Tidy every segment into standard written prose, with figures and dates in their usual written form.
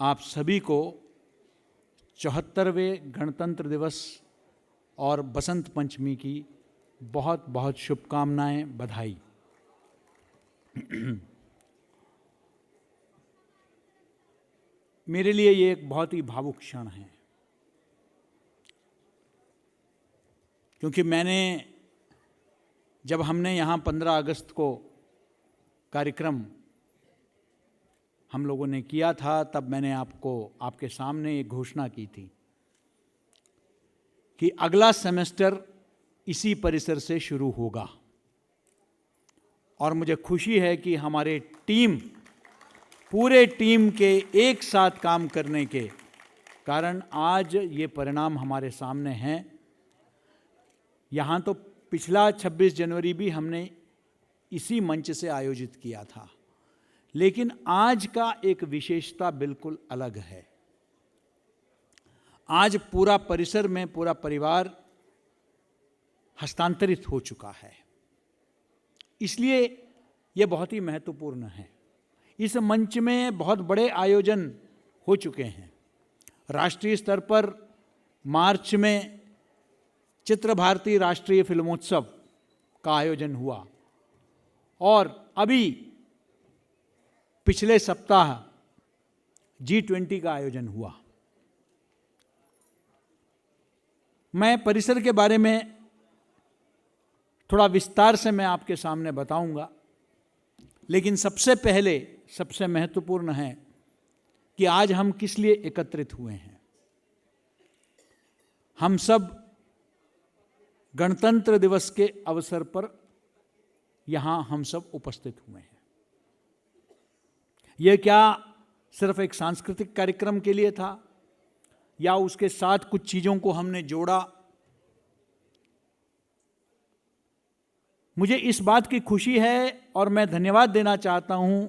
आप सभी को 74वें गणतंत्र दिवस और बसंत पंचमी की बहुत बहुत शुभकामनाएं, बधाई। मेरे लिए ये एक बहुत ही भावुक क्षण है, क्योंकि जब हमने यहाँ 15 अगस्त को कार्यक्रम हम लोगों ने किया था, तब मैंने आपके सामने एक घोषणा की थी कि अगला सेमेस्टर इसी परिसर से शुरू होगा। और मुझे खुशी है कि हमारे पूरे टीम के एक साथ काम करने के कारण आज ये परिणाम हमारे सामने हैं। यहाँ तो पिछला 26 जनवरी भी हमने इसी मंच से आयोजित किया था, लेकिन आज का एक विशेषता बिल्कुल अलग है। आज पूरा परिसर में पूरा परिवार हस्तांतरित हो चुका है, इसलिए यह बहुत ही महत्वपूर्ण है। इस मंच में बहुत बड़े आयोजन हो चुके हैं। राष्ट्रीय स्तर पर मार्च में चित्र भारती राष्ट्रीय फिल्मोत्सव का आयोजन हुआ और अभी पिछले सप्ताह G20 का आयोजन हुआ। मैं परिसर के बारे में थोड़ा विस्तार से मैं आपके सामने बताऊंगा, लेकिन सबसे पहले सबसे महत्वपूर्ण है कि आज हम किस लिए एकत्रित हुए हैं। हम सब गणतंत्र दिवस के अवसर पर यहां हम सब उपस्थित हुए हैं। यह क्या सिर्फ एक सांस्कृतिक कार्यक्रम के लिए था या उसके साथ कुछ चीजों को हमने जोड़ा? मुझे इस बात की खुशी है और मैं धन्यवाद देना चाहता हूं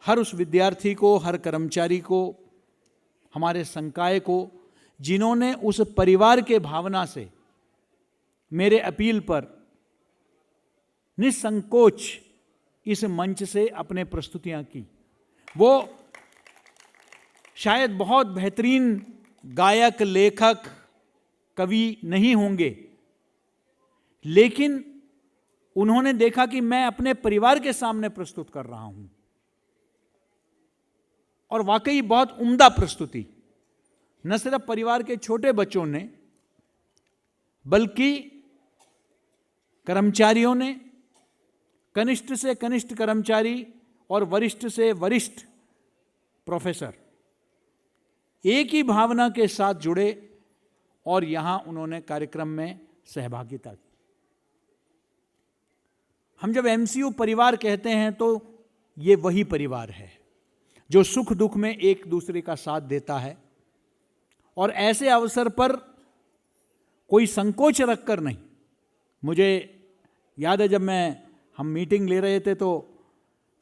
हर उस विद्यार्थी को, हर कर्मचारी को, हमारे संकाय को, जिन्होंने उस परिवार के भावना से मेरे अपील पर निसंकोच इस मंच से अपने प्रस्तुतियां की। वो शायद बहुत बेहतरीन गायक, लेखक, कवि नहीं होंगे, लेकिन उन्होंने देखा कि मैं अपने परिवार के सामने प्रस्तुत कर रहा हूं और वाकई बहुत उम्दा प्रस्तुति। न सिर्फ परिवार के छोटे बच्चों ने, बल्कि कर्मचारियों ने, कनिष्ठ से कनिष्ठ कर्मचारी और वरिष्ठ से वरिष्ठ प्रोफेसर एक ही भावना के साथ जुड़े और यहां उन्होंने कार्यक्रम में सहभागिता की। हम जब MCU परिवार कहते हैं तो ये वही परिवार है जो सुख दुख में एक दूसरे का साथ देता है और ऐसे अवसर पर कोई संकोच रखकर नहीं। मुझे याद है जब हम मीटिंग ले रहे थे तो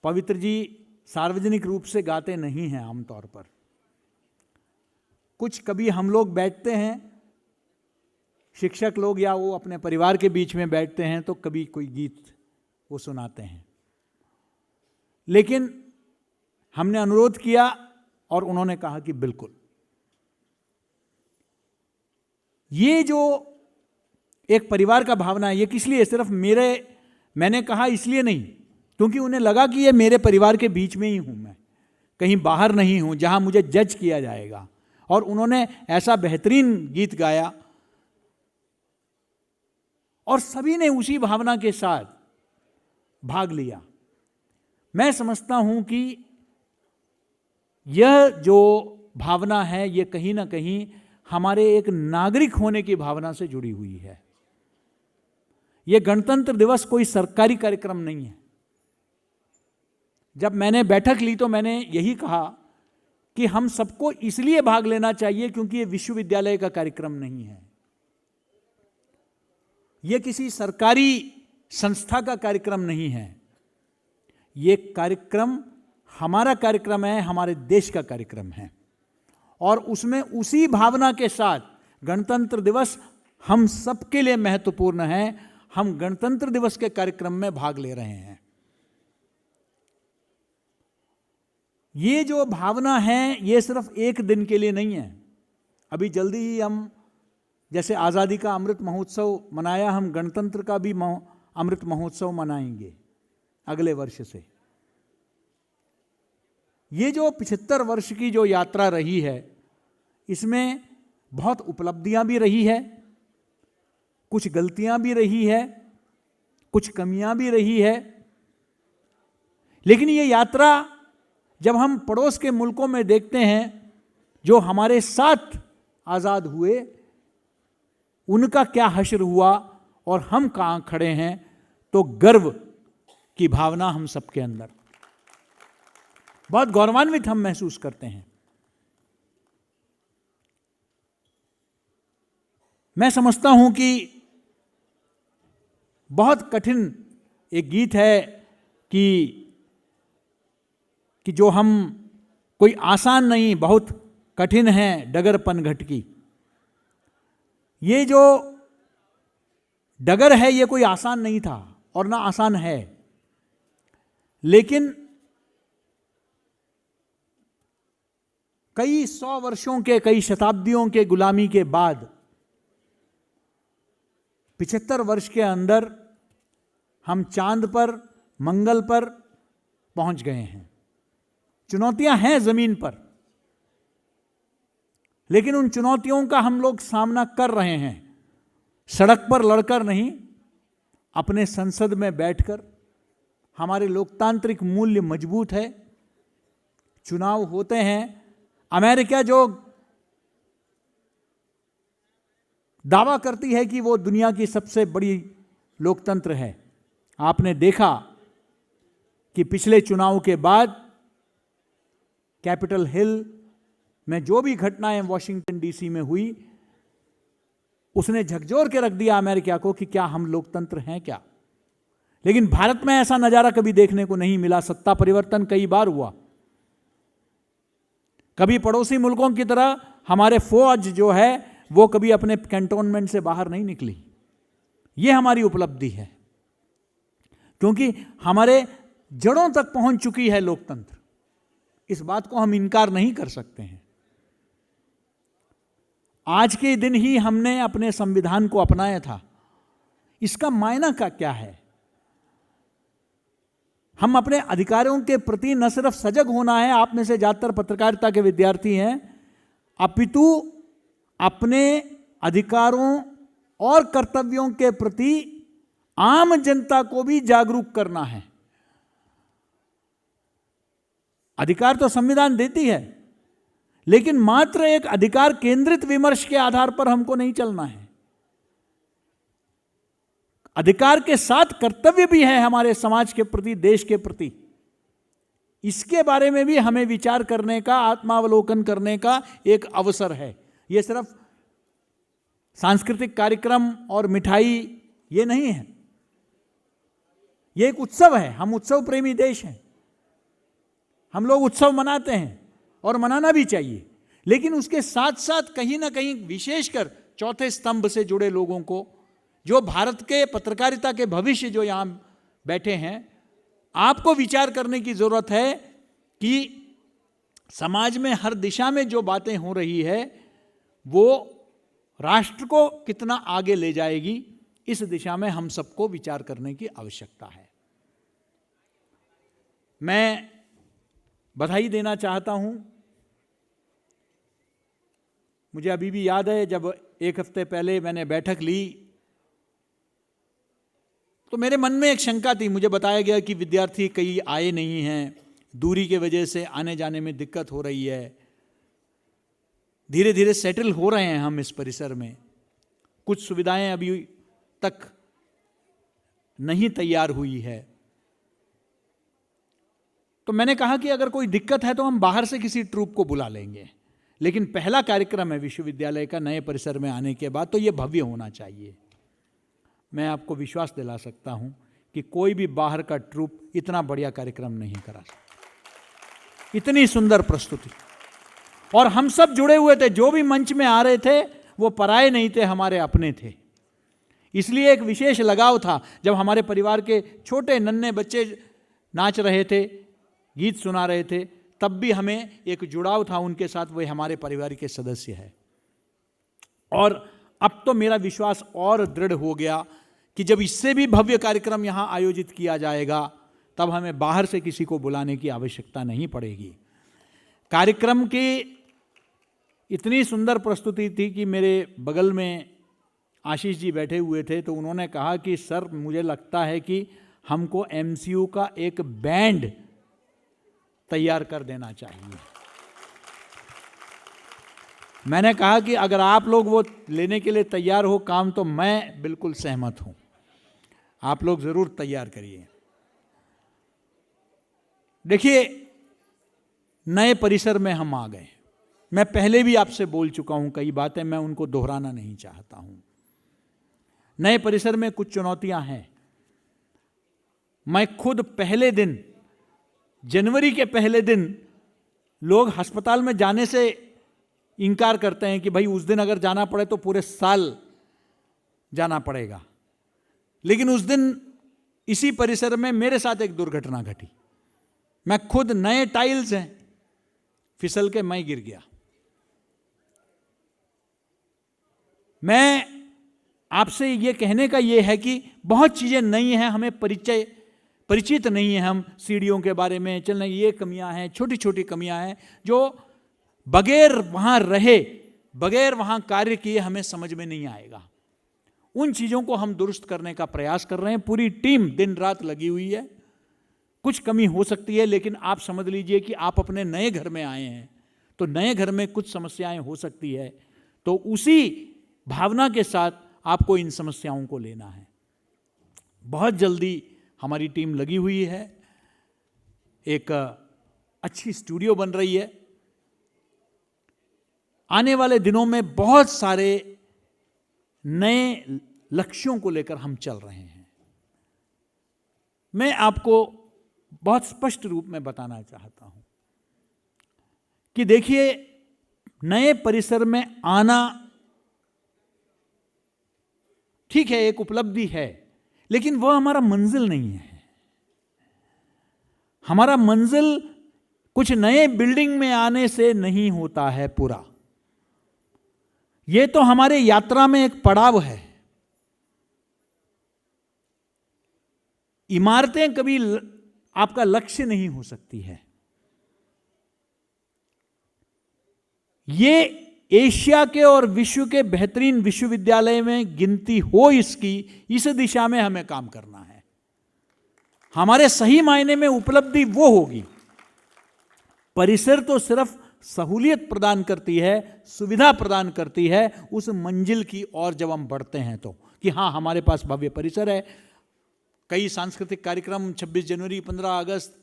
पवित्र जी सार्वजनिक रूप से गाते नहीं हैं आमतौर पर। कुछ कभी हम लोग बैठते हैं, शिक्षक लोग या वो अपने परिवार के बीच में बैठते हैं तो कभी कोई गीत वो सुनाते हैं, लेकिन हमने अनुरोध किया और उन्होंने कहा कि बिल्कुल। ये जो एक परिवार का भावना है, ये किस लिए? सिर्फ मैंने कहा इसलिए नहीं, क्योंकि उन्हें लगा कि ये मेरे परिवार के बीच में ही हूं, मैं कहीं बाहर नहीं हूं जहां मुझे जज किया जाएगा। और उन्होंने ऐसा बेहतरीन गीत गाया और सभी ने उसी भावना के साथ भाग लिया। मैं समझता हूं कि यह जो भावना है ये कहीं ना कहीं हमारे एक नागरिक होने की भावना से जुड़ी हुई है। यह गणतंत्र दिवस कोई सरकारी कार्यक्रम नहीं है। जब मैंने बैठक ली तो मैंने यही कहा कि हम सबको इसलिए भाग लेना चाहिए क्योंकि यह विश्वविद्यालय का कार्यक्रम नहीं है, यह किसी सरकारी संस्था का कार्यक्रम नहीं है। यह कार्यक्रम हमारा कार्यक्रम है, हमारे देश का कार्यक्रम है और उसमें उसी भावना के साथ गणतंत्र दिवस हम सबके लिए महत्वपूर्ण है। हम गणतंत्र दिवस के कार्यक्रम में भाग ले रहे हैं। ये जो भावना है ये सिर्फ एक दिन के लिए नहीं है। अभी जल्दी ही हम जैसे आज़ादी का अमृत महोत्सव मनाया, हम गणतंत्र का भी अमृत महोत्सव मनाएंगे अगले वर्ष से। ये जो 75 वर्ष की जो यात्रा रही है, इसमें बहुत उपलब्धियां भी रही है, कुछ गलतियां भी रही है, कुछ कमियां भी रही है। लेकिन ये यात्रा जब हम पड़ोस के मुल्कों में देखते हैं जो हमारे साथ आज़ाद हुए, उनका क्या हश्र हुआ और हम कहाँ खड़े हैं, तो गर्व की भावना हम सबके अंदर बहुत गौरवान्वित हम महसूस करते हैं। मैं समझता हूं कि बहुत कठिन एक गीत है कि जो हम कोई आसान नहीं, बहुत कठिन है डगर पनघट की। ये जो डगर है ये कोई आसान नहीं था और ना आसान है, लेकिन कई 100 वर्षों के, कई शताब्दियों के गुलामी के बाद 75 वर्ष के अंदर हम चांद पर, मंगल पर पहुंच गए हैं। चुनौतियां हैं जमीन पर, लेकिन उन चुनौतियों का हम लोग सामना कर रहे हैं, सड़क पर लड़कर नहीं, अपने संसद में बैठकर। हमारे लोकतांत्रिक मूल्य मजबूत है, चुनाव होते हैं। अमेरिका जो दावा करती है कि वो दुनिया की सबसे बड़ी लोकतंत्र है, आपने देखा कि पिछले चुनाव के बाद कैपिटल हिल में जो भी घटनाएं वॉशिंगटन डीसी में हुई, उसने झकझोर के रख दिया अमेरिका को कि क्या हम लोकतंत्र हैं क्या। लेकिन भारत में ऐसा नजारा कभी देखने को नहीं मिला। सत्ता परिवर्तन कई बार हुआ, कभी पड़ोसी मुल्कों की तरह हमारे फौज जो है वो कभी अपने कैंटोनमेंट से बाहर नहीं निकली। ये हमारी उपलब्धि है, क्योंकि हमारे जड़ों तक पहुंच चुकी है लोकतंत्र। इस बात को हम इनकार नहीं कर सकते हैं। आज के दिन ही हमने अपने संविधान को अपनाया था। इसका मायना का क्या है? हम अपने अधिकारों के प्रति न सिर्फ सजग होना है, आप में से ज्यादातर पत्रकारिता के विद्यार्थी हैं, अपितु अपने अधिकारों और कर्तव्यों के प्रति आम जनता को भी जागरूक करना है। अधिकार तो संविधान देती है, लेकिन मात्र एक अधिकार केंद्रित विमर्श के आधार पर हमको नहीं चलना है। अधिकार के साथ कर्तव्य भी है हमारे समाज के प्रति, देश के प्रति। इसके बारे में भी हमें विचार करने का, आत्मावलोकन करने का एक अवसर है। यह सिर्फ सांस्कृतिक कार्यक्रम और मिठाई ये नहीं है, यह एक उत्सव है। हम उत्सव प्रेमी देश हैं, हम लोग उत्सव मनाते हैं और मनाना भी चाहिए। लेकिन उसके साथ साथ कहीं ना कहीं विशेषकर चौथे स्तंभ से जुड़े लोगों को, जो भारत के पत्रकारिता के भविष्य जो यहां बैठे हैं, आपको विचार करने की जरूरत है कि समाज में हर दिशा में जो बातें हो रही है वो राष्ट्र को कितना आगे ले जाएगी। इस दिशा में हम सबको विचार करने की आवश्यकता है। मैं बधाई देना चाहता हूं। मुझे अभी भी याद है जब एक हफ्ते पहले मैंने बैठक ली तो मेरे मन में एक शंका थी। मुझे बताया गया कि विद्यार्थी कई आए नहीं हैं, दूरी के वजह से आने जाने में दिक्कत हो रही है। धीरे धीरे सेटल हो रहे हैं हम इस परिसर में, कुछ सुविधाएं अभी तक नहीं तैयार हुई है। तो मैंने कहा कि अगर कोई दिक्कत है तो हम बाहर से किसी ट्रूप को बुला लेंगे, लेकिन पहला कार्यक्रम है विश्वविद्यालय का नए परिसर में आने के बाद, तो यह भव्य होना चाहिए। मैं आपको विश्वास दिला सकता हूं कि कोई भी बाहर का ट्रूप इतना बढ़िया कार्यक्रम नहीं करा सकता। इतनी सुंदर प्रस्तुति, और हम सब जुड़े हुए थे। जो भी मंच में आ रहे थे वो पराये नहीं थे, हमारे अपने थे। इसलिए एक विशेष लगाव था। जब हमारे परिवार के छोटे नन्हे बच्चे नाच रहे थे, गीत सुना रहे थे, तब भी हमें एक जुड़ाव था उनके साथ, वे हमारे परिवार के सदस्य हैं। और अब तो मेरा विश्वास और दृढ़ हो गया कि जब इससे भी भव्य कार्यक्रम यहाँ आयोजित किया जाएगा तब हमें बाहर से किसी को बुलाने की आवश्यकता नहीं पड़ेगी। कार्यक्रम की इतनी सुंदर प्रस्तुति थी कि मेरे बगल में आशीष जी बैठे हुए थे, तो उन्होंने कहा कि सर मुझे लगता है कि हमको एमसीयू का एक बैंड तैयार कर देना चाहिए। मैंने कहा कि अगर आप लोग वो लेने के लिए तैयार हो काम, तो मैं बिल्कुल सहमत हूं, आप लोग जरूर तैयार करिए। देखिए, नए परिसर में हम आ गए। मैं पहले भी आपसे बोल चुका हूं कई बातें, मैं उनको दोहराना नहीं चाहता हूं। नए परिसर में कुछ चुनौतियां हैं। मैं खुद पहले दिन, जनवरी के पहले दिन, लोग अस्पताल में जाने से इनकार करते हैं कि भाई उस दिन अगर जाना पड़े तो पूरे साल जाना पड़ेगा। लेकिन उस दिन इसी परिसर में मेरे साथ एक दुर्घटना घटी। मैं खुद, नए टाइल्स हैं, फिसल के मैं गिर गया। मैं आपसे ये कहने का ये है कि बहुत चीजें नई हैं, हमें परिचित नहीं है हम सीढ़ियों के बारे में, चलने ये कमियां हैं, छोटी छोटी कमियां हैं जो बगैर वहां रहे, बगैर वहां कार्य किए हमें समझ में नहीं आएगा। उन चीजों को हम दुरुस्त करने का प्रयास कर रहे हैं। पूरी टीम दिन रात लगी हुई है। कुछ कमी हो सकती है, लेकिन आप समझ लीजिए कि आप अपने नए घर में आए हैं, तो नए घर में कुछ समस्याएं हो सकती है, तो उसी भावना के साथ आपको इन समस्याओं को लेना है। बहुत जल्दी हमारी टीम लगी हुई है, एक अच्छी स्टूडियो बन रही है। आने वाले दिनों में बहुत सारे नए लक्ष्यों को लेकर हम चल रहे हैं। मैं आपको बहुत स्पष्ट रूप में बताना चाहता हूं कि देखिए, नए परिसर में आना ठीक है, एक उपलब्धि है, लेकिन वह हमारा मंजिल नहीं है। हमारा मंजिल कुछ नए बिल्डिंग में आने से नहीं होता है पूरा। यह तो हमारे यात्रा में एक पड़ाव है। इमारतें कभी आपका लक्ष्य नहीं हो सकती है। ये एशिया के और विश्व के बेहतरीन विश्वविद्यालय में गिनती हो इसकी, इस दिशा में हमें काम करना है। हमारे सही मायने में उपलब्धि वो होगी। परिसर तो सिर्फ सहूलियत प्रदान करती है, सुविधा प्रदान करती है उस मंजिल की ओर जब हम बढ़ते हैं तो, कि हां हमारे पास भव्य परिसर है। कई सांस्कृतिक कार्यक्रम 26 जनवरी, 15 अगस्त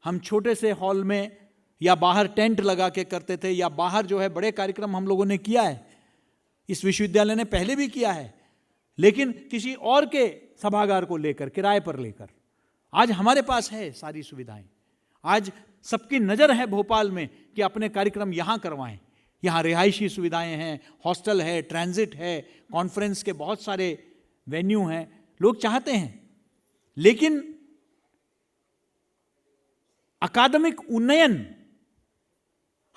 हम छोटे से हॉल में या बाहर टेंट लगा के करते थे, या बाहर जो है बड़े कार्यक्रम हम लोगों ने किया है। इस विश्वविद्यालय ने पहले भी किया है, लेकिन किसी और के सभागार को लेकर, किराए पर लेकर। आज हमारे पास है सारी सुविधाएं। आज सबकी नजर है भोपाल में कि अपने कार्यक्रम यहां करवाएं। यहां रिहायशी सुविधाएं हैं, हॉस्टल है, ट्रांजिट है, कॉन्फ्रेंस के बहुत सारे वेन्यू हैं। लोग चाहते हैं, लेकिन अकादमिक उन्नयन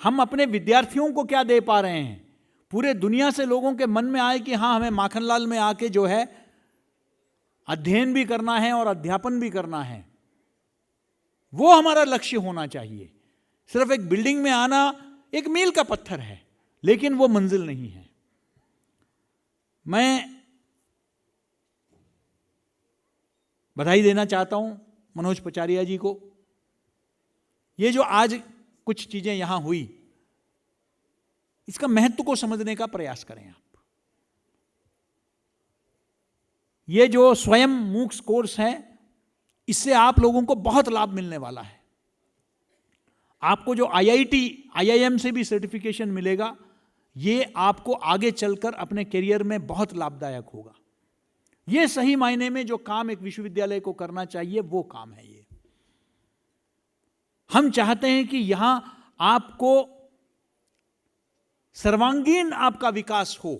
हम अपने विद्यार्थियों को क्या दे पा रहे हैं? पूरे दुनिया से लोगों के मन में आए कि हां, हमें माखनलाल में आके जो है अध्ययन भी करना है और अध्यापन भी करना है। वो हमारा लक्ष्य होना चाहिए। सिर्फ एक बिल्डिंग में आना एक मील का पत्थर है, लेकिन वो मंजिल नहीं है। मैं बधाई देना चाहता हूं मनोज पचारिया जी को। ये जो आज कुछ चीजें यहां हुई, इसका महत्व को समझने का प्रयास करें आप। ये जो स्वयं मूक्स कोर्स है, इससे आप लोगों को बहुत लाभ मिलने वाला है। आपको जो IIT, IIM से भी सर्टिफिकेशन मिलेगा, ये आपको आगे चलकर अपने करियर में बहुत लाभदायक होगा। ये सही मायने में जो काम एक विश्वविद्यालय को करना चाहिए, वो काम है ये। हम चाहते हैं कि यहां आपको सर्वांगीण आपका विकास हो,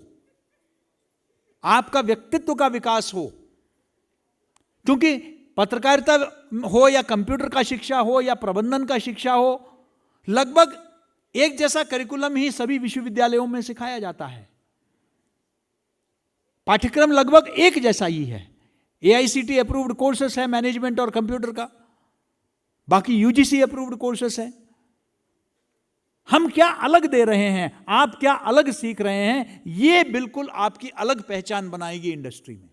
आपका व्यक्तित्व का विकास हो। क्योंकि पत्रकारिता हो या कंप्यूटर का शिक्षा हो या प्रबंधन का शिक्षा हो, लगभग एक जैसा करिकुलम ही सभी विश्वविद्यालयों में सिखाया जाता है। पाठ्यक्रम लगभग एक जैसा ही है। AICTE अप्रूव्ड कोर्सेस है मैनेजमेंट और कंप्यूटर का, बाकी UGC अप्रूव्ड कोर्सेस है। हम क्या अलग दे रहे हैं, आप क्या अलग सीख रहे हैं, यह बिल्कुल आपकी अलग पहचान बनाएगी इंडस्ट्री में।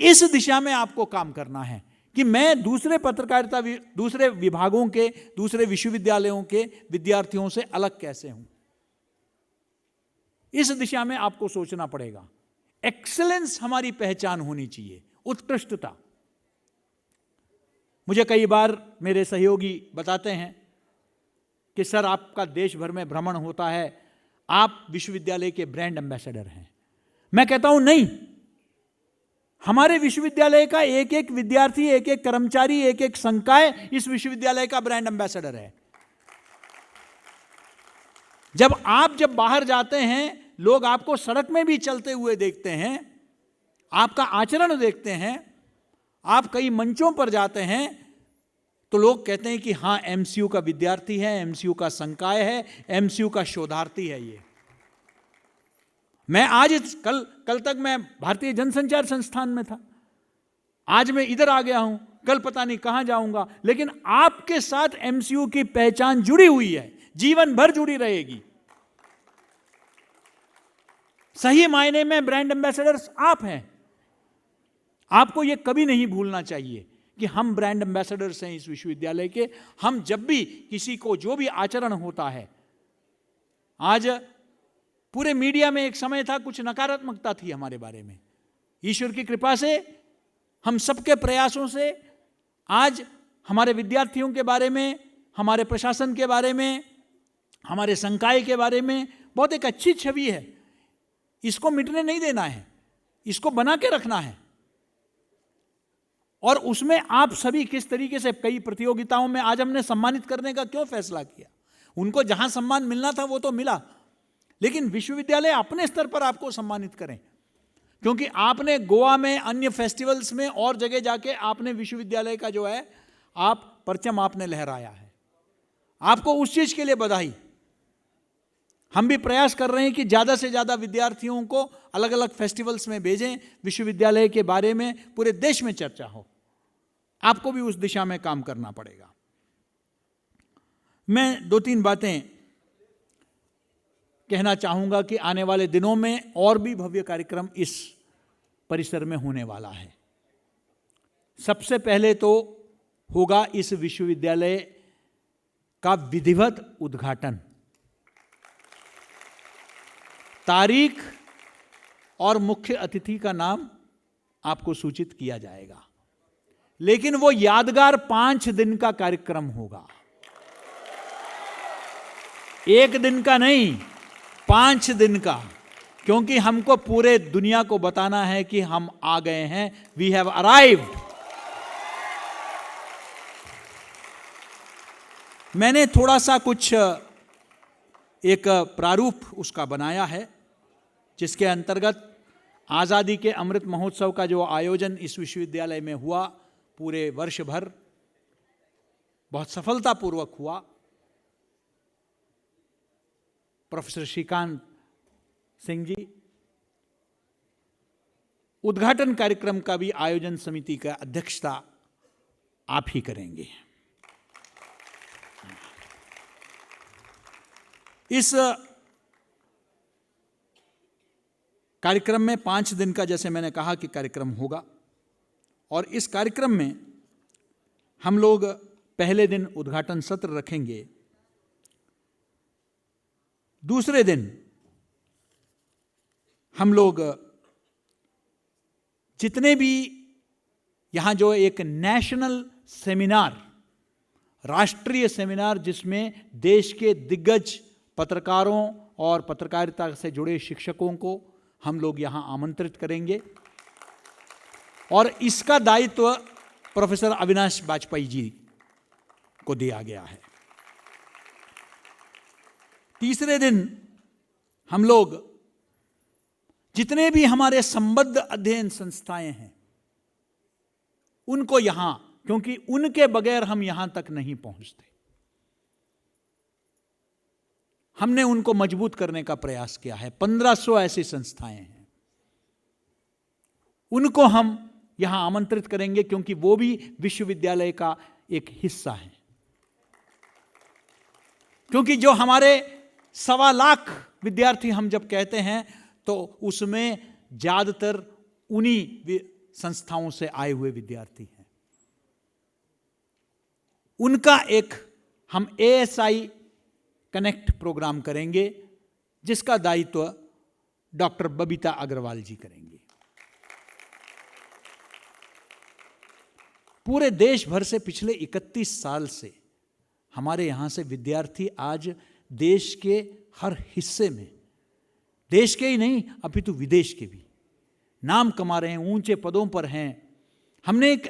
इस दिशा में आपको काम करना है कि मैं दूसरे पत्रकारिता, दूसरे विभागों के, दूसरे विश्वविद्यालयों के विद्यार्थियों से अलग कैसे हूं। इस दिशा में आपको सोचना पड़ेगा। एक्सीलेंस हमारी पहचान होनी चाहिए, उत्कृष्टता। मुझे कई बार मेरे सहयोगी बताते हैं कि सर आपका देश भर में भ्रमण होता है, आप विश्वविद्यालय के ब्रांड एम्बेसडर हैं। मैं कहता हूं नहीं, हमारे विश्वविद्यालय का एक एक विद्यार्थी, एक एक कर्मचारी, एक एक संकाय इस विश्वविद्यालय का ब्रांड एम्बेसडर है। जब बाहर जाते हैं, लोग आपको सड़क में भी चलते हुए देखते हैं, आपका आचरण देखते हैं, आप कई मंचों पर जाते हैं, तो लोग कहते हैं कि हां MCU का विद्यार्थी है, MCU का संकाय है, MCU का शोधार्थी है। ये मैं आज कल तक मैं भारतीय जनसंचार संस्थान में था, आज मैं इधर आ गया हूं, कल पता नहीं कहां जाऊंगा, लेकिन आपके साथ MCU की पहचान जुड़ी हुई है, जीवन भर जुड़ी रहेगी। सही मायने में ब्रांड एम्बेसडर्स आप हैं। आपको यह कभी नहीं भूलना चाहिए कि हम ब्रांड एम्बेसडर्स हैं इस विश्वविद्यालय के। हम जब भी किसी को जो भी आचरण होता है, आज पूरे मीडिया में एक समय था कुछ नकारात्मकता थी हमारे बारे में, ईश्वर की कृपा से, हम सबके प्रयासों से आज हमारे विद्यार्थियों के बारे में, हमारे प्रशासन के बारे में, हमारे संकाय के बारे में बहुत एक अच्छी छवि है। इसको मिटने नहीं देना है, इसको बना के रखना है। और उसमें आप सभी किस तरीके से, कई प्रतियोगिताओं में आज हमने सम्मानित करने का क्यों फैसला किया, उनको जहां सम्मान मिलना था वो तो मिला, लेकिन विश्वविद्यालय अपने स्तर पर आपको सम्मानित करें, क्योंकि आपने गोवा में, अन्य फेस्टिवल्स में और जगह जाके आपने विश्वविद्यालय का जो है आप परचम आपने लहराया है। आपको उस चीज के लिए बधाई। हम भी प्रयास कर रहे हैं कि ज्यादा से ज्यादा विद्यार्थियों को अलग अलग फेस्टिवल्स में भेजें, विश्वविद्यालय के बारे में पूरे देश में चर्चा हो। आपको भी उस दिशा में काम करना पड़ेगा। मैं 2-3 बातें कहना चाहूंगा कि आने वाले दिनों में और भी भव्य कार्यक्रम इस परिसर में होने वाला है। सबसे पहले तो होगा इस विश्वविद्यालय का विधिवत उद्घाटन। तारीख और मुख्य अतिथि का नाम आपको सूचित किया जाएगा, लेकिन वो यादगार 5 दिन का कार्यक्रम होगा, 1 दिन का नहीं, 5 दिन का, क्योंकि हमको पूरे दुनिया को बताना है कि हम आ गए हैं, वी हैव अराइव्ड। मैंने थोड़ा सा कुछ एक प्रारूप उसका बनाया है, जिसके अंतर्गत आज़ादी के अमृत महोत्सव का जो आयोजन इस विश्वविद्यालय में हुआ, पूरे वर्ष भर बहुत सफलतापूर्वक हुआ। प्रोफेसर श्रीकांत सिंह जी उद्घाटन कार्यक्रम का भी आयोजन समिति का अध्यक्षता आप ही करेंगे। इस कार्यक्रम में 5 दिन का, जैसे मैंने कहा कि कार्यक्रम होगा, और इस कार्यक्रम में हम लोग पहले दिन उद्घाटन सत्र रखेंगे, दूसरे दिन हम लोग जितने भी यहां जो एक नेशनल सेमिनार, राष्ट्रीय सेमिनार, जिसमें देश के दिग्गज पत्रकारों और पत्रकारिता से जुड़े शिक्षकों को हम लोग यहां आमंत्रित करेंगे, और इसका दायित्व प्रोफेसर अविनाश वाजपेयी जी को दिया गया है। तीसरे दिन हम लोग जितने भी हमारे संबद्ध अध्ययन संस्थाएं हैं उनको यहां, क्योंकि उनके बगैर हम यहां तक नहीं पहुंचते, हमने उनको मजबूत करने का प्रयास किया है। 1500 ऐसी संस्थाएं हैं, उनको हम यहां आमंत्रित करेंगे क्योंकि वो भी विश्वविद्यालय का एक हिस्सा है। क्योंकि जो हमारे 1.25 लाख विद्यार्थी हम जब कहते हैं तो उसमें ज्यादातर उन्हीं संस्थाओं से आए हुए विद्यार्थी हैं। उनका एक हम ASI कनेक्ट प्रोग्राम करेंगे, जिसका दायित्व डॉक्टर बबीता अग्रवाल जी करेंगे। पूरे देश भर से पिछले 31 साल से हमारे यहां से विद्यार्थी आज देश के हर हिस्से में, देश के ही नहीं अपितु विदेश के भी नाम कमा रहे हैं, ऊंचे पदों पर हैं। हमने एक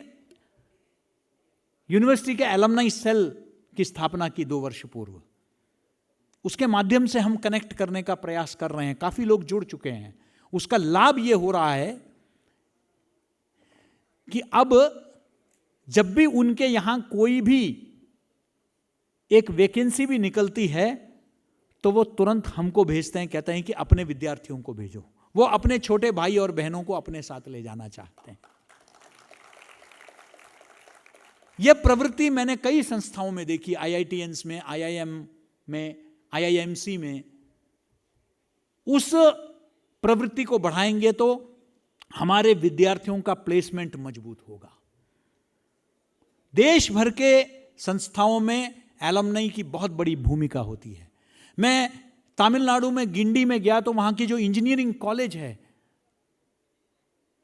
यूनिवर्सिटी के एलमनाई सेल की स्थापना की 2 वर्ष पूर्व। उसके माध्यम से हम कनेक्ट करने का प्रयास कर रहे हैं, काफी लोग जुड़ चुके हैं। उसका लाभ यह हो रहा है कि अब जब भी उनके यहां कोई भी एक वैकेंसी भी निकलती है तो वो तुरंत हमको भेजते हैं, कहते हैं कि अपने विद्यार्थियों को भेजो। वो अपने छोटे भाई और बहनों को अपने साथ ले जाना चाहते हैं। यह प्रवृत्ति मैंने कई संस्थाओं में देखी, IITians में, IIM में, IIMC में। उस प्रवृत्ति को बढ़ाएंगे तो हमारे विद्यार्थियों का प्लेसमेंट मजबूत होगा। देश भर के संस्थाओं में एलमनाई की बहुत बड़ी भूमिका होती है। मैं तमिलनाडु में गिंडी में गया तो वहां की जो इंजीनियरिंग कॉलेज है,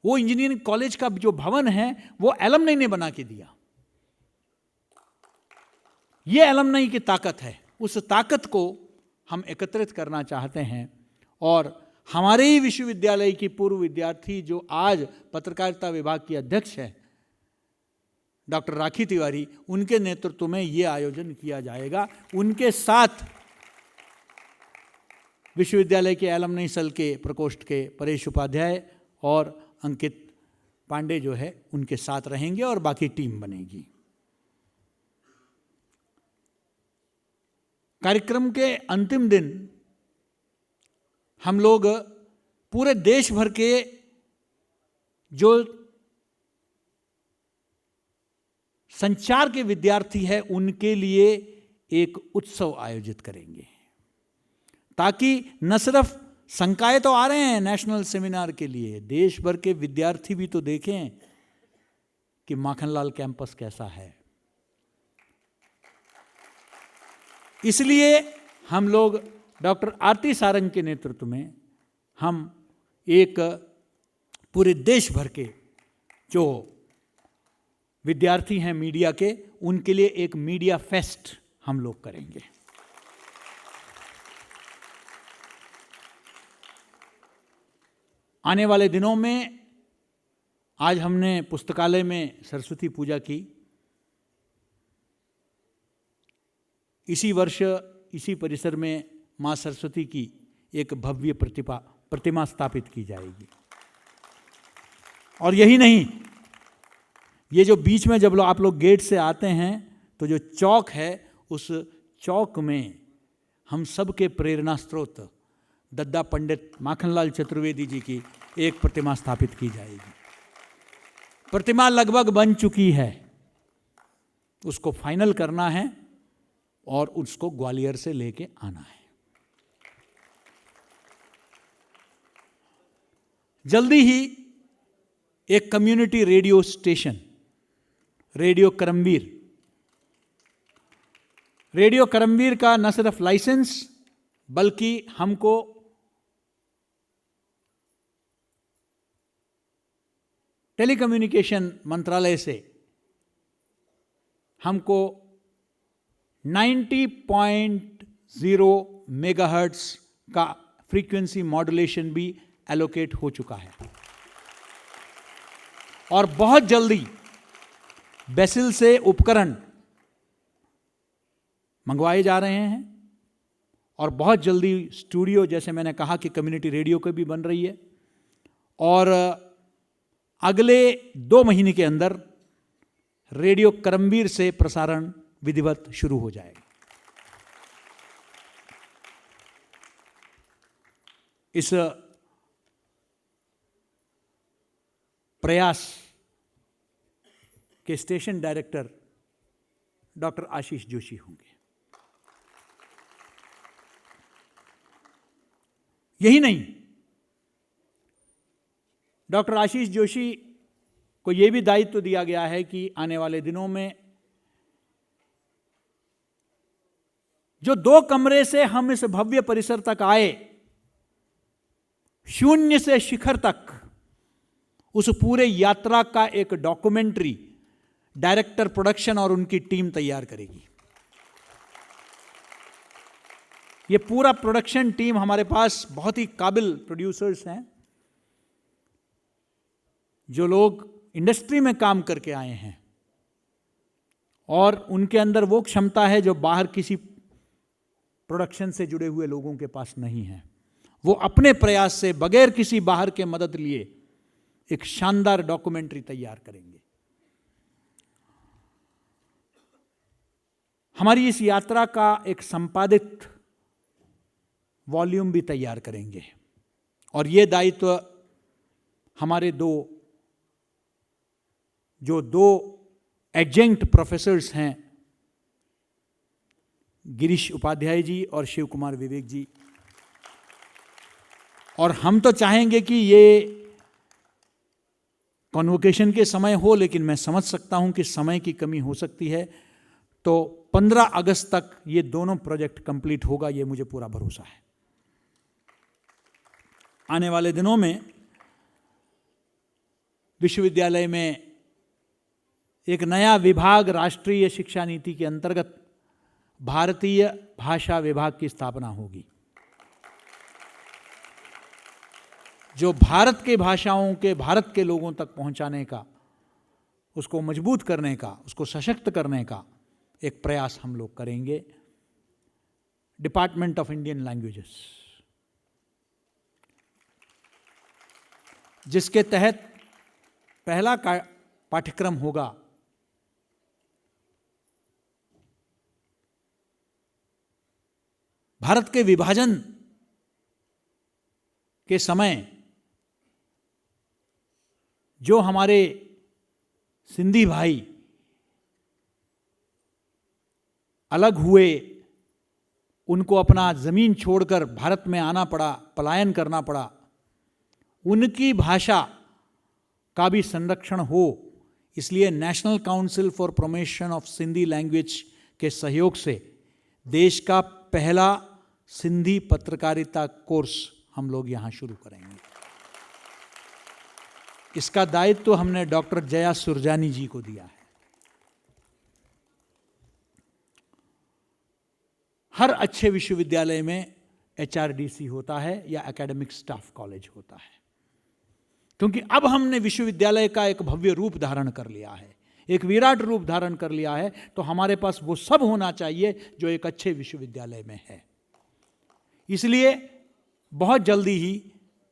वो इंजीनियरिंग कॉलेज का जो भवन है वो एलमनाई ने बना के दिया। ये एलमनाई की ताकत है। उस ताकत को हम एकत्रित करना चाहते हैं और हमारे ही विश्वविद्यालय की पूर्व विद्यार्थी जो आज पत्रकारिता विभाग की अध्यक्ष है डॉक्टर राखी तिवारी, उनके नेतृत्व में यह आयोजन किया जाएगा। उनके साथ विश्वविद्यालय के एलमनाई सेल के प्रकोष्ठ के परेश उपाध्याय और अंकित पांडे जो है उनके साथ रहेंगे और बाकी टीम बनेगी। कार्यक्रम के अंतिम दिन हम लोग पूरे देश भर के जो संचार के विद्यार्थी हैं उनके लिए एक उत्सव आयोजित करेंगे, ताकि न सिर्फ संकाय तो आ रहे हैं नेशनल सेमिनार के लिए, देश भर के विद्यार्थी भी तो देखें कि माखनलाल कैंपस कैसा है। इसलिए हम लोग डॉक्टर आरती सारंग के नेतृत्व में हम एक पूरे देश भर के जो विद्यार्थी हैं मीडिया के, उनके लिए एक मीडिया फेस्ट हम लोग करेंगे। आने वाले दिनों में आज हमने पुस्तकालय में सरस्वती पूजा की। इसी वर्ष इसी परिसर में मां सरस्वती की एक भव्य प्रतिमा स्थापित की जाएगी। और यही नहीं, ये जो बीच में जब आप लोग गेट से आते हैं तो जो चौक है, उस चौक में हम सब के प्रेरणा स्रोत दद्दा पंडित माखनलाल चतुर्वेदी जी की एक प्रतिमा स्थापित की जाएगी। प्रतिमा लगभग बन चुकी है, उसको फाइनल करना है और उसको ग्वालियर से लेके आना है। जल्दी ही एक community radio station radio Karamveer का न सिर्फ लाइसेंस बल्कि हमको टेलीकम्युनिकेशन मंत्रालय से हमको 90.0 मेगाहर्ट्ज का फ्रीक्वेंसी मॉड्यूलेशन भी एलोकेट हो चुका है और बहुत जल्दी बेसिल से उपकरण मंगवाए जा रहे हैं और बहुत जल्दी स्टूडियो, जैसे मैंने कहा कि कम्युनिटी रेडियो की भी बन रही है और अगले 2 महीने के अंदर रेडियो करमवीर से प्रसारण विधिवत शुरू हो जाएगा। इस प्रयास के station director doctor Ashish Joshi होंगे। यही नहीं, डॉक्टर आशीष जोशी को यह भी दायित्व दिया गया है कि आने वाले दिनों में जो 2 कमरे से हम इस भव्य परिसर तक आए, शून्य से शिखर तक, उस पूरे यात्रा का एक डॉक्यूमेंट्री डायरेक्टर प्रोडक्शन और उनकी टीम तैयार करेगी। ये पूरा प्रोडक्शन टीम, हमारे पास बहुत ही काबिल प्रोड्यूसर्स हैं, जो लोग इंडस्ट्री में काम करके आए हैं और उनके अंदर वो क्षमता है जो बाहर किसी प्रोडक्शन से जुड़े हुए लोगों के पास नहीं है। वो अपने प्रयास से बगैर किसी बाहर के मदद लिए एक शानदार डॉक्यूमेंट्री तैयार करेंगे। हमारी इस यात्रा का एक संपादित वॉल्यूम भी तैयार करेंगे और ये दायित्व हमारे दो एडजंक्ट प्रोफेसर्स हैं, गिरीश उपाध्याय जी और शिव कुमार विवेक जी, और हम तो चाहेंगे कि ये कॉन्वोकेशन के समय हो, लेकिन मैं समझ सकता हूं कि समय की कमी हो सकती है, तो 15 अगस्त तक ये दोनों प्रोजेक्ट कंप्लीट होगा, ये मुझे पूरा भरोसा है। आने वाले दिनों में विश्वविद्यालय में एक नया विभाग राष्ट्रीय शिक्षा नीति के अंतर्गत भारतीय भाषा विभाग की स्थापना होगी, जो भारत के भाषाओं के भारत के लोगों तक पहुंचाने का, उसको मजबूत करने का, उसको सशक्त करने का एक प्रयास हम लोग करेंगे। डिपार्टमेंट ऑफ इंडियन लैंग्वेजेस, जिसके तहत पहला पाठ्यक्रम होगा भारत के विभाजन के समय जो हमारे सिंधी भाई अलग हुए, उनको अपना जमीन छोड़कर भारत में आना पड़ा, पलायन करना पड़ा, उनकी भाषा का भी संरक्षण हो, इसलिए national council for promotion of Sindhi language के सहयोग से देश का पहला सिंधी पत्रकारिता कोर्स हम लोग यहां शुरू करेंगे। इसका दायित्व हमने डॉक्टर जया सुरजानी जी को दिया है। हर अच्छे विश्वविद्यालय में HRDC होता है या एकेडमिक स्टाफ कॉलेज होता है, क्योंकि अब हमने विश्वविद्यालय का एक भव्य रूप धारण कर लिया है, एक विराट रूप धारण कर लिया है, तो हमारे पास वो सब होना चाहिए जो एक अच्छे विश्वविद्यालय में है। इसलिए बहुत जल्दी ही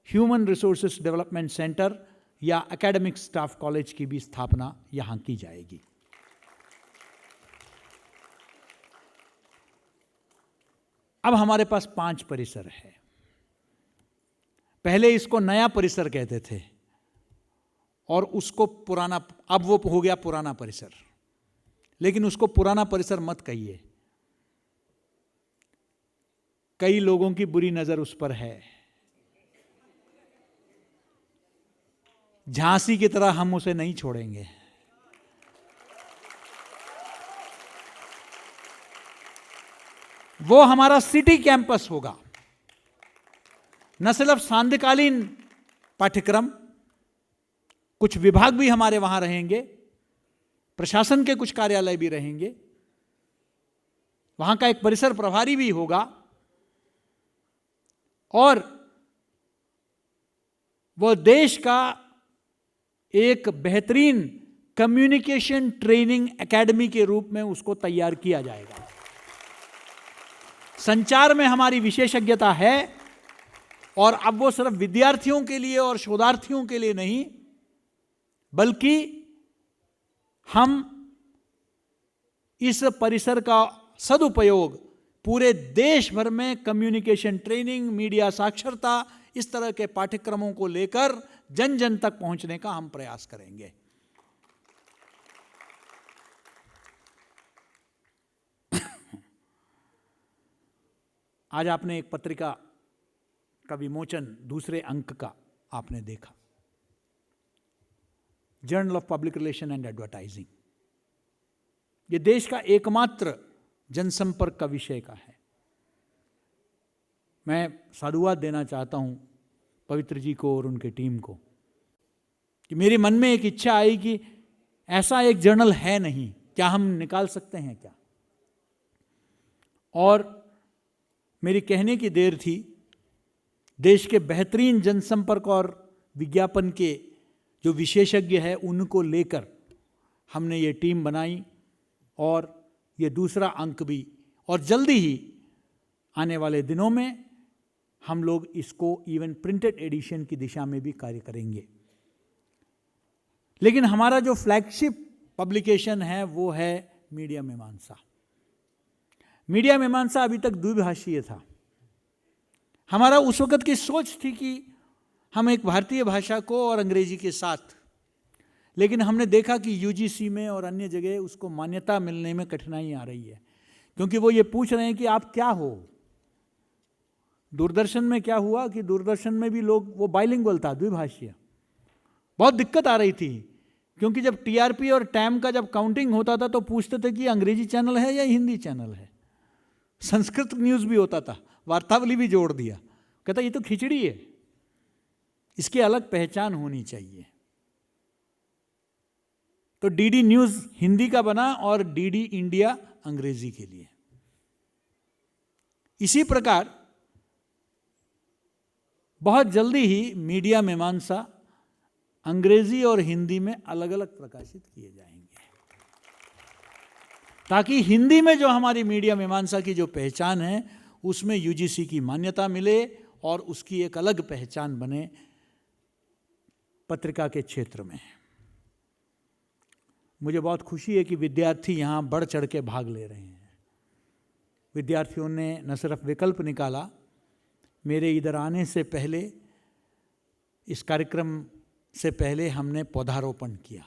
ह्यूमन रिसोर्सेज डेवलपमेंट सेंटर या एकेडमिक स्टाफ कॉलेज की भी स्थापना यहां की जाएगी। अब हमारे पास 5 परिसर है। पहले इसको नया परिसर कहते थे और उसको पुराना, अब वो हो गया पुराना परिसर, लेकिन उसको पुराना परिसर मत कहिए, कई लोगों की बुरी नजर उस पर है। झांसी की तरह हम उसे नहीं छोड़ेंगे। वो हमारा सिटी कैंपस होगा, न सिर्फ सांध्यकालीन पाठ्यक्रम, कुछ विभाग भी हमारे वहां रहेंगे, प्रशासन के कुछ कार्यालय भी रहेंगे, वहां का एक परिसर प्रभारी भी होगा और वो देश का एक बेहतरीन कम्युनिकेशन ट्रेनिंग एकेडमी के रूप में उसको तैयार किया जाएगा। संचार में हमारी विशेषज्ञता है और अब वो सिर्फ विद्यार्थियों के लिए और शोधार्थियों के लिए नहीं, बल्कि हम इस परिसर का सदुपयोग पूरे देश भर में कम्युनिकेशन ट्रेनिंग, मीडिया साक्षरता इस तरह के पाठ्यक्रमों को लेकर जन जन तक पहुंचने का हम प्रयास करेंगे। आज आपने एक पत्रिका का विमोचन दूसरे अंक का आपने देखा, journal of public relation and advertising. ये देश का एकमात्र जनसंपर्क का विषय का है। मैं साधुवाद देना चाहता हूं पवित्र जी को और उनके टीम को कि मेरे मन में एक इच्छा आई कि ऐसा एक जर्नल है नहीं, क्या हम निकाल सकते हैं क्या? और मेरी कहने की देर थी, देश के बेहतरीन जनसंपर्क और विज्ञापन के जो विशेषज्ञ हैं उनको लेकर हमने ये टीम बनाई और ये दूसरा अंक भी, और जल्दी ही आने वाले दिनों में हम लोग इसको इवन प्रिंटेड एडिशन की दिशा में भी कार्य करेंगे। लेकिन हमारा जो फ्लैगशिप पब्लिकेशन है वो है मीडिया मीमांसा। मीडिया मीमांसा अभी तक द्विभाषीय था। हमारा उस वक्त की सोच थी कि हम एक भारतीय भाषा को और अंग्रेजी के साथ, लेकिन हमने देखा कि यूजीसी में और अन्य जगह उसको मान्यता मिलने में कठिनाई आ रही है, क्योंकि वो ये पूछ रहे हैं कि आप क्या हो। दूरदर्शन में क्या हुआ कि दूरदर्शन में भी लोग, वो बाइलिंगुअल था, द्विभाषीय, बहुत दिक्कत आ रही थी, क्योंकि जब टीआरपी और टाइम का जब काउंटिंग होता था तो पूछते थे कि अंग्रेजी चैनल है या हिंदी चैनल है। संस्कृत न्यूज़ भी होता था, वार्तावली भी जोड़ दिया, कहता ये तो खिचड़ी है, इसकी अलग पहचान होनी चाहिए। तो डीडी न्यूज़ हिंदी का बना और डीडी इंडिया अंग्रेजी के लिए। इसी प्रकार बहुत जल्दी ही मीडिया मीमांसा अंग्रेजी और हिंदी में अलग अलग प्रकाशित किए जाएंगे, ताकि हिंदी में जो हमारी मीडिया मीमांसा की जो पहचान है उसमें यूजीसी की मान्यता मिले और उसकी एक अलग पहचान बने पत्रिका के क्षेत्र में। मुझे बहुत खुशी है कि विद्यार्थी यहाँ बढ़ चढ़ के भाग ले रहे हैं। विद्यार्थियों ने न सिर्फ विकल्प निकाला, मेरे इधर आने से पहले, इस कार्यक्रम से पहले हमने पौधारोपण किया।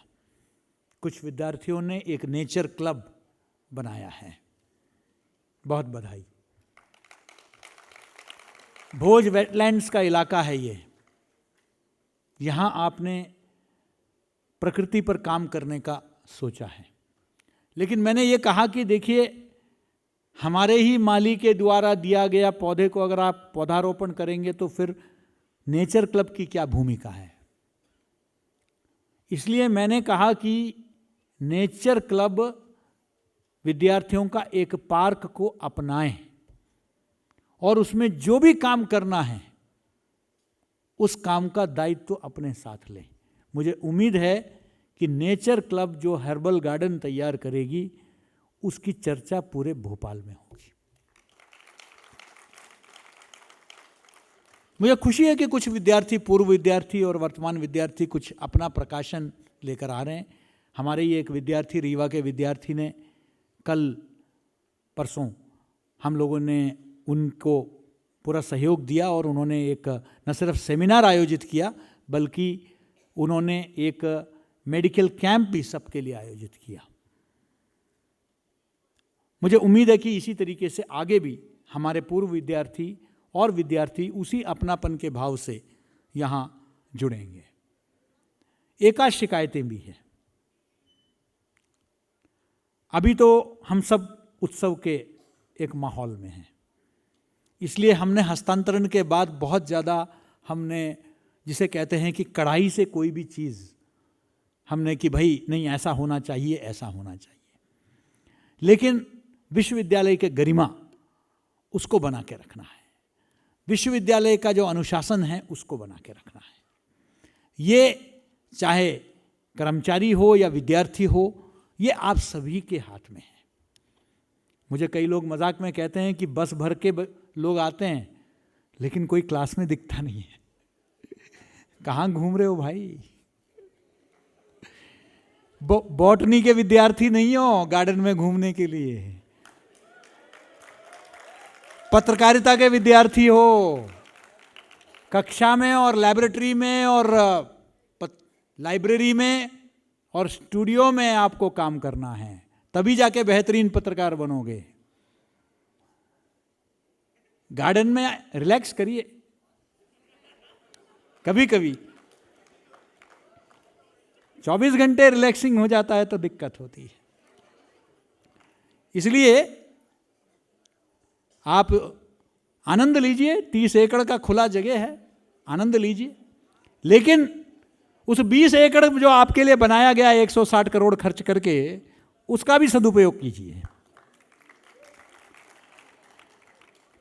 कुछ विद्यार्थियों ने एक नेचर क्लब बनाया है, बहुत बधाई। भोज वेटलैंड्स का इलाका है ये, यहाँ आपने प्रकृति पर काम करने का सोचा है। लेकिन मैंने ये कहा कि देखिए, हमारे ही माली के द्वारा दिया गया पौधे को अगर आप पौधारोपण करेंगे तो फिर नेचर क्लब की क्या भूमिका है। इसलिए मैंने कहा कि नेचर क्लब विद्यार्थियों का एक पार्क को अपनाएं और उसमें जो भी काम करना है उस काम का दायित्व अपने साथ लें। मुझे उम्मीद है कि नेचर क्लब जो हर्बल गार्डन तैयार करेगी उसकी चर्चा पूरे भोपाल में होगी। मुझे खुशी है कि कुछ विद्यार्थी, पूर्व विद्यार्थी और वर्तमान विद्यार्थी कुछ अपना प्रकाशन लेकर आ रहे हैं। हमारे ही एक विद्यार्थी, रीवा के विद्यार्थी ने कल परसों हम लोगों ने उनको पूरा सहयोग दिया और उन्होंने एक न सिर्फ सेमिनार आयोजित किया बल्कि उन्होंने एक मेडिकल कैंप भी सबके लिए आयोजित किया। मुझे उम्मीद है कि इसी तरीके से आगे भी हमारे पूर्व विद्यार्थी और विद्यार्थी उसी अपनापन के भाव से यहाँ जुड़ेंगे। एकाध शिकायतें भी हैं। अभी तो हम सब उत्सव के एक माहौल में हैं, इसलिए हमने हस्तांतरण के बाद बहुत ज़्यादा हमने, जिसे कहते हैं कि कड़ाई से कोई भी चीज़ हमने कि भाई नहीं ऐसा होना चाहिए, ऐसा होना चाहिए, लेकिन विश्वविद्यालय के गरिमा उसको बना के रखना है, विश्वविद्यालय का जो अनुशासन है उसको बना के रखना है। ये चाहे कर्मचारी हो या विद्यार्थी हो, ये आप सभी के हाथ में है। मुझे कई लोग मजाक में कहते हैं कि बस भर के लोग आते हैं लेकिन कोई क्लास में दिखता नहीं है। कहाँ घूम रहे हो भाई? बॉटनी के विद्यार्थी नहीं हो गार्डन में घूमने के लिए, पत्रकारिता के विद्यार्थी हो, कक्षा में और लैबोरेटरी में और लाइब्रेरी में और स्टूडियो में आपको काम करना है, तभी जाके बेहतरीन पत्रकार बनोगे। गार्डन में रिलैक्स करिए कभी कभी, 24 घंटे रिलैक्सिंग हो जाता है तो दिक्कत होती है। इसलिए आप आनंद लीजिए, 30 एकड़ का खुला जगह है, आनंद लीजिए, लेकिन उस 20 एकड़ जो आपके लिए बनाया गया 160 करोड़ खर्च करके, उसका भी सदुपयोग कीजिए।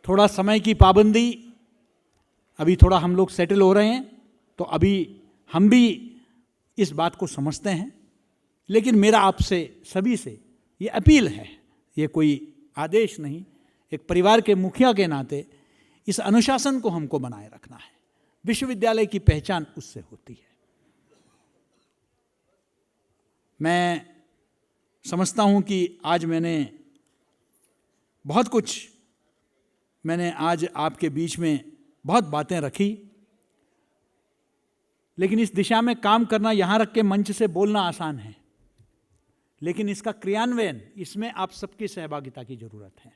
थोड़ा समय की पाबंदी, अभी थोड़ा हम लोग सेटल हो रहे हैं तो अभी हम भी इस बात को समझते हैं, लेकिन मेरा आपसे सभी से ये अपील है, ये कोई आदेश नहीं, एक परिवार के मुखिया के नाते इस अनुशासन को हमको बनाए रखना है। विश्वविद्यालय की पहचान उससे होती है। मैं समझता हूं कि आज मैंने बहुत कुछ, मैंने आज आपके बीच में बहुत बातें रखी, लेकिन इस दिशा में काम करना, यहां रख के मंच से बोलना आसान है, लेकिन इसका क्रियान्वयन, इसमें आप सबकी सहभागिता की जरूरत है।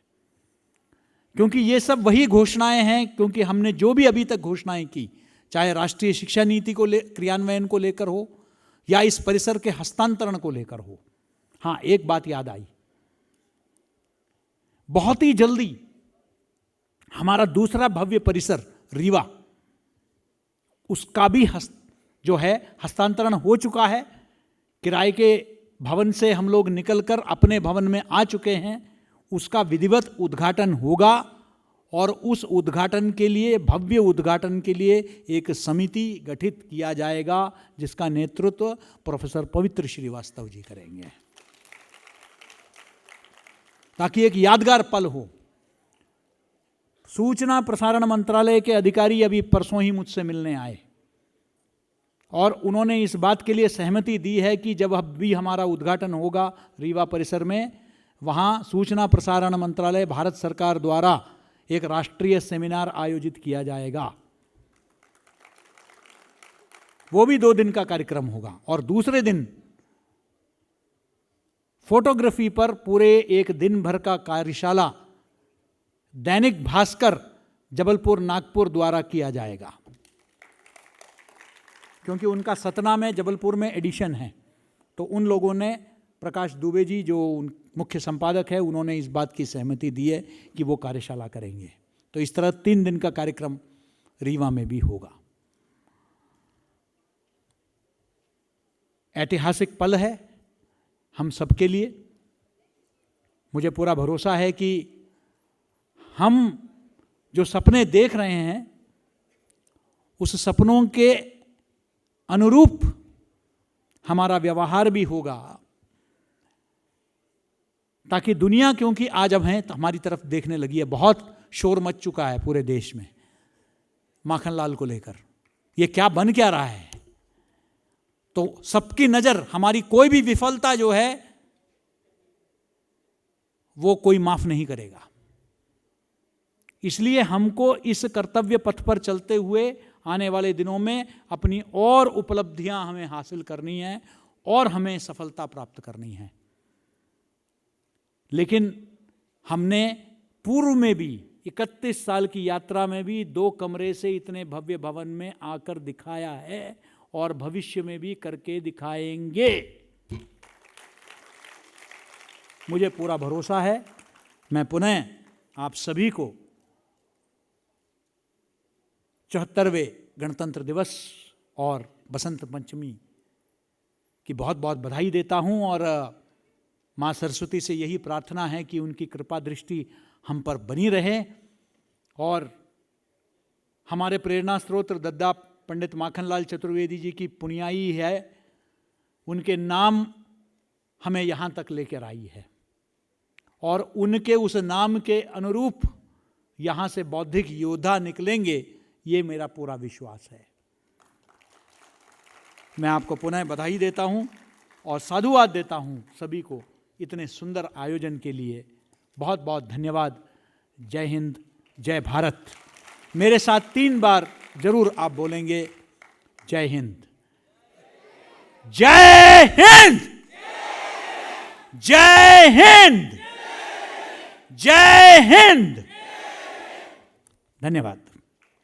क्योंकि ये सब वही घोषणाएं हैं, क्योंकि हमने जो भी अभी तक घोषणाएं की, चाहे राष्ट्रीय शिक्षा नीति को क्रियान्वयन को लेकर हो या इस परिसर के हस्तांतरण को लेकर हो। हाँ, एक बात याद आई, बहुत ही जल्दी हमारा दूसरा भव्य परिसर रीवा, उसका भी जो है हस्तांतरण हो चुका है। किराए के भवन से हम लोग निकलकर अपने भवन में आ चुके हैं। उसका विधिवत उद्घाटन होगा और उस उद्घाटन के लिए, भव्य उद्घाटन के लिए एक समिति गठित किया जाएगा, जिसका नेतृत्व प्रोफेसर पवित्र श्रीवास्तव जी करेंगे, ताकि एक यादगार पल हो। सूचना प्रसारण मंत्रालय के अधिकारी अभी परसों ही मुझसे मिलने आए और उन्होंने इस बात के लिए सहमति दी है कि जब भी हमारा उद्घाटन होगा रीवा परिसर में, वहाँ सूचना प्रसारण मंत्रालय, भारत सरकार द्वारा एक राष्ट्रीय सेमिनार आयोजित किया जाएगा। वो भी 2 दिन का कार्यक्रम होगा और दूसरे दिन फोटोग्राफी पर पूरे एक दिन भर का कार्यशाला दैनिक भास्कर जबलपुर नागपुर द्वारा किया जाएगा, क्योंकि उनका सतना में, जबलपुर में एडिशन है। तो उन लोगों ने, प्रकाश दुबे जी जो मुख्य संपादक है, उन्होंने इस बात की सहमति दी है कि वो कार्यशाला करेंगे। तो इस तरह 3 दिन का कार्यक्रम रीवा में भी होगा। ऐतिहासिक पल है हम सबके लिए। मुझे पूरा भरोसा है कि हम जो सपने देख रहे हैं, उस सपनों के अनुरूप हमारा व्यवहार भी होगा, ताकि दुनिया, क्योंकि आज अब है तो हमारी तरफ देखने लगी है। बहुत शोर मच चुका है पूरे देश में माखनलाल को लेकर, ये क्या बन क्या रहा है। तो सबकी नजर, हमारी कोई भी विफलता जो है वो कोई माफ नहीं करेगा। इसलिए हमको इस कर्तव्य पथ पर चलते हुए आने वाले दिनों में अपनी और उपलब्धियां हमें हासिल करनी है और हमें सफलता प्राप्त करनी है। लेकिन हमने पूर्व में भी 31 साल की यात्रा में भी 2 कमरे से इतने भव्य भवन में आकर दिखाया है और भविष्य में भी करके दिखाएंगे। मुझे पूरा भरोसा है। मैं पुनः आप सभी को 74वें गणतंत्र दिवस और बसंत पंचमी की बहुत बहुत बधाई देता हूं और माँ सरस्वती से यही प्रार्थना है कि उनकी कृपा दृष्टि हम पर बनी रहे और हमारे प्रेरणा स्रोत दद्दा पंडित माखनलाल चतुर्वेदी जी की पुण्याई है, उनके नाम हमें यहाँ तक लेकर आई है और उनके उस नाम के अनुरूप यहाँ से बौद्धिक योद्धा निकलेंगे, ये मेरा पूरा विश्वास है। मैं आपको पुनः बधाई देता हूँ और साधुवाद देता हूँ सभी को इतने सुंदर आयोजन के लिए। बहुत बहुत धन्यवाद। जय हिंद, जय भारत। मेरे साथ 3 बार जरूर आप बोलेंगे जय हिंद, जय हिंद, जय हिंद, जय हिंद। धन्यवाद।